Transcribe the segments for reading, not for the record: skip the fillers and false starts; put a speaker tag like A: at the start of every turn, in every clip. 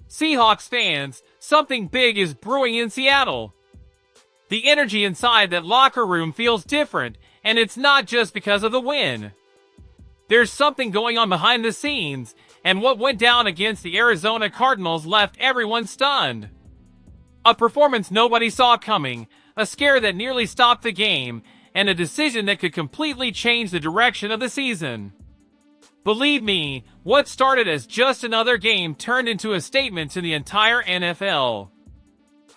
A: Seahawks fans, something big is brewing in Seattle. The energy inside that locker room feels different, and it's not just because of the win. There's something going on behind the scenes, and what went down against the Arizona Cardinals left everyone stunned. A performance nobody saw coming, a scare that nearly stopped the game, and a decision that could completely change the direction of the season. Believe me, what started as just another game turned into a statement to the entire NFL.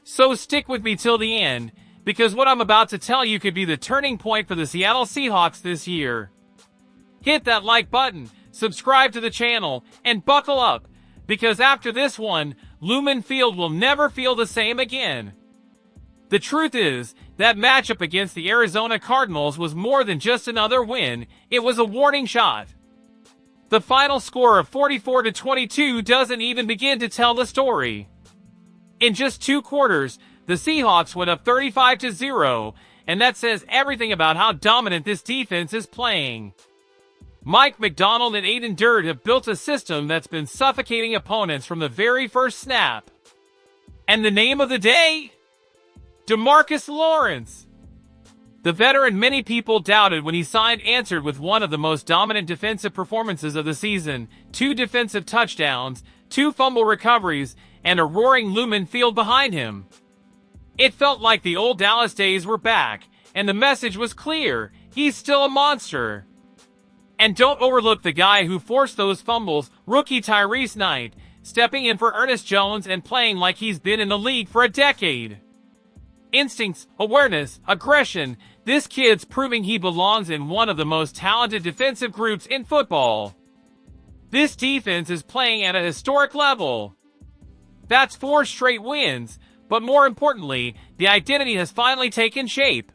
A: So stick with me till the end, because what I'm about to tell you could be the turning point for the Seattle Seahawks this year. Hit that like button, subscribe to the channel, and buckle up, because after this one, Lumen Field will never feel the same again. The truth is, that matchup against the Arizona Cardinals was more than just another win, it was a warning shot. The final score of 44-22 doesn't even begin to tell the story. In just 2 quarters, the Seahawks went up 35-0, and that says everything about how dominant this defense is playing. Mike Macdonald and Aiden Durt have built a system that's been suffocating opponents from the very first snap. And the name of the day? DeMarcus Lawrence. The veteran many people doubted when he signed answered with one of the most dominant defensive performances of the season, 2 defensive touchdowns, 2 fumble recoveries, and a roaring Lumen Field behind him. It felt like the old Dallas days were back, and the message was clear, he's still a monster. And don't overlook the guy who forced those fumbles, rookie Tyrese Knight, stepping in for Ernest Jones and playing like he's been in the league for a decade. Instincts, awareness, aggression, this kid's proving he belongs in one of the most talented defensive groups in football. This defense is playing at a historic level. That's 4 straight wins, but more importantly, the identity has finally taken shape.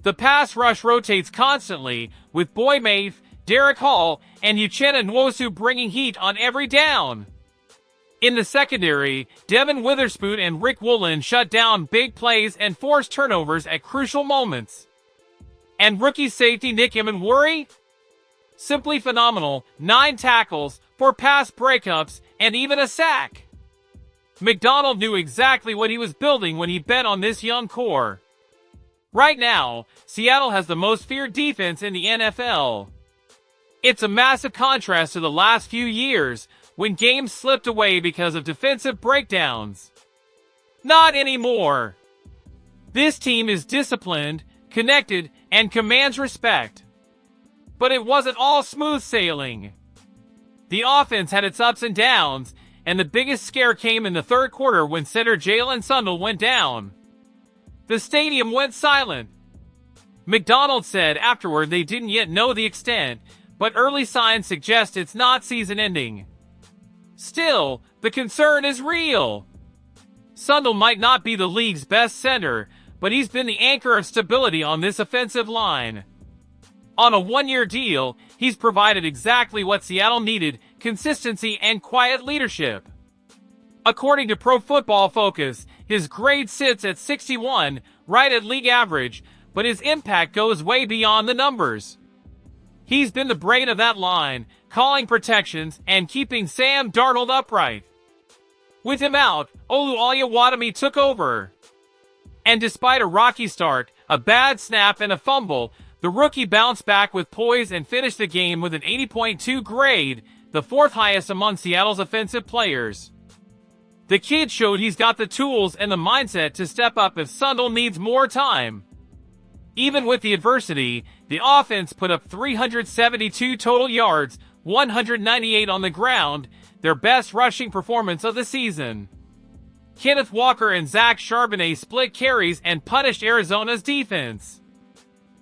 A: The pass rush rotates constantly, with Boy Mafe, Derek Hall, and Uchenna Nwosu bringing heat on every down. In the secondary, Devin Witherspoon and Rick Woolen shut down big plays and forced turnovers at crucial moments. And rookie safety Nick Emenwuri? Simply phenomenal, 9 tackles, 4 pass breakups, and even a sack. Macdonald knew exactly what he was building when he bet on this young core. Right now, Seattle has the most feared defense in the NFL. It's a massive contrast to the last few years, when games slipped away because of defensive breakdowns. Not anymore. This team is disciplined, connected, and commands respect. But it wasn't all smooth sailing. The offense had its ups and downs, and the biggest scare came in the 3rd quarter when center Jalen Sundle went down. The stadium went silent. Macdonald said afterward they didn't yet know the extent, but early signs suggest it's not season-ending. Still, the concern is real. Sundle might not be the league's best center, but he's been the anchor of stability on this offensive line. On a 1-year deal, he's provided exactly what Seattle needed, consistency and quiet leadership. According to Pro Football Focus, his grade sits at 61, right at league average, but his impact goes way beyond the numbers. He's been the brain of that line, calling protections and keeping Sam Darnold upright. With him out, Olu Oluwatimi took over. And despite a rocky start, a bad snap and a fumble, the rookie bounced back with poise and finished the game with an 80.2 grade, the 4th highest among Seattle's offensive players. The kid showed he's got the tools and the mindset to step up if Sundle needs more time. Even with the adversity, the offense put up 372 total yards, 198 on the ground, their best rushing performance of the season. Kenneth Walker and Zach Charbonnet split carries and punished Arizona's defense.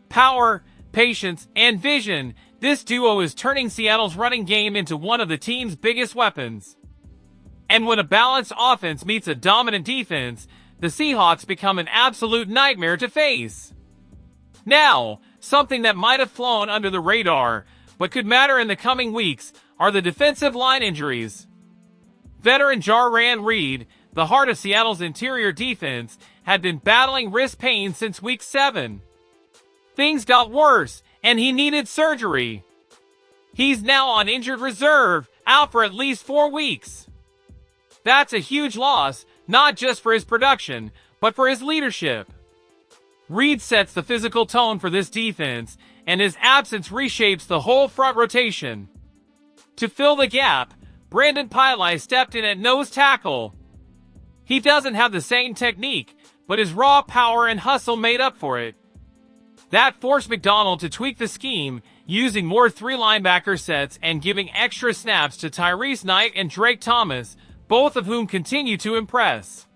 A: Power, patience, and vision, this duo is turning Seattle's running game into one of the team's biggest weapons. And when a balanced offense meets a dominant defense, the Seahawks become an absolute nightmare to face. Now, something that might have flown under the radar, but could matter in the coming weeks, are the defensive line injuries. Veteran Jarran Reed, the heart of Seattle's interior defense, had been battling wrist pain since week 7. Things got worse, and he needed surgery. He's now on injured reserve, out for at least 4 weeks. That's a huge loss, not just for his production, but for his leadership. Reed sets the physical tone for this defense, and his absence reshapes the whole front rotation. To fill the gap, Brandon Piley stepped in at nose tackle. He doesn't have the same technique, but his raw power and hustle made up for it. That forced McDonald to tweak the scheme, using more 3 linebacker sets and giving extra snaps to Tyrese Knight and Drake Thomas, both of whom continue to impress.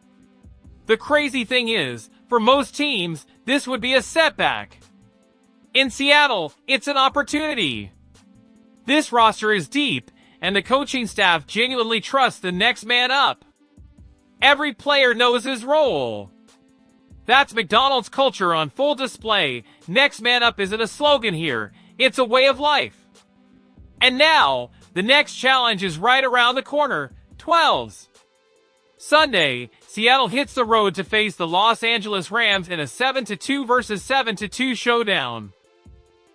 A: The crazy thing is, for most teams, this would be a setback. In Seattle, it's an opportunity. This roster is deep, and the coaching staff genuinely trusts the next man up. Every player knows his role. That's McDonald's culture on full display. Next man up isn't a slogan here, it's a way of life. And now, the next challenge is right around the corner, 12s. Sunday, Seattle hits the road to face the Los Angeles Rams in a 7-2 versus 7-2 showdown.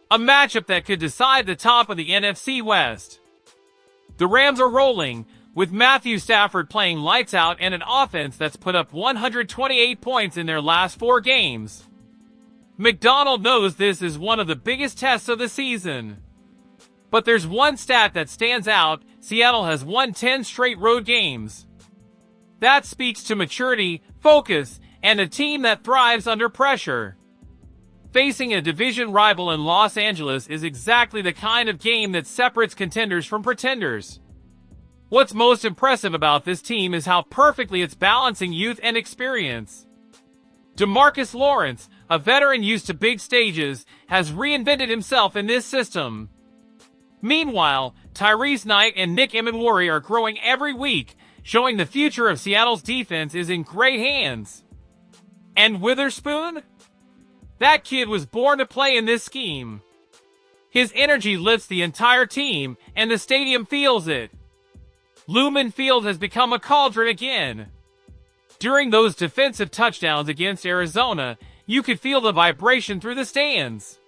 A: A matchup that could decide the top of the NFC West. The Rams are rolling, with Matthew Stafford playing lights out and an offense that's put up 128 points in their last 4 games. McDonald knows this is one of the biggest tests of the season. But there's one stat that stands out: Seattle has won 10 straight road games. That speaks to maturity, focus, and a team that thrives under pressure. Facing a division rival in Los Angeles is exactly the kind of game that separates contenders from pretenders. What's most impressive about this team is how perfectly it's balancing youth and experience. DeMarcus Lawrence, a veteran used to big stages, has reinvented himself in this system. Meanwhile, Tyrese Knight and Nick Emmanwori are growing every week, showing the future of Seattle's defense is in great hands. And Witherspoon? That kid was born to play in this scheme. His energy lifts the entire team, and the stadium feels it. Lumen Field has become a cauldron again. During those defensive touchdowns against Arizona, you could feel the vibration through the stands.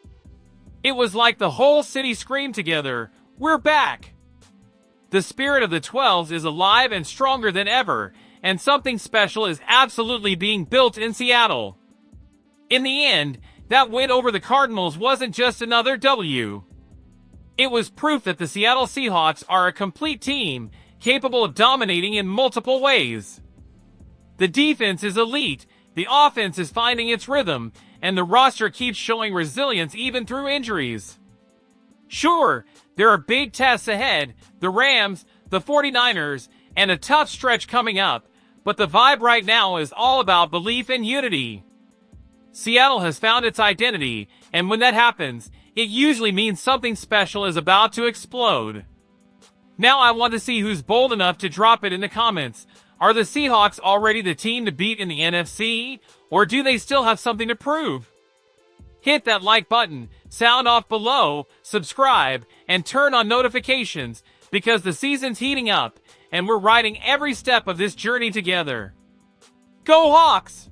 A: It was like the whole city screamed together, "We're back!" The spirit of the 12s is alive and stronger than ever, and something special is absolutely being built in Seattle. In the end, that win over the Cardinals wasn't just another W. It was proof that the Seattle Seahawks are a complete team, capable of dominating in multiple ways. The defense is elite, the offense is finding its rhythm, and the roster keeps showing resilience even through injuries. Sure, there are big tests ahead, the Rams, the 49ers, and a tough stretch coming up, but the vibe right now is all about belief and unity. Seattle has found its identity, and when that happens, it usually means something special is about to explode. Now I want to see who's bold enough to drop it in the comments. Are the Seahawks already the team to beat in the NFC, or do they still have something to prove? Hit that like button, sound off below, subscribe, and turn on notifications, because the season's heating up, and we're riding every step of this journey together. Go Hawks!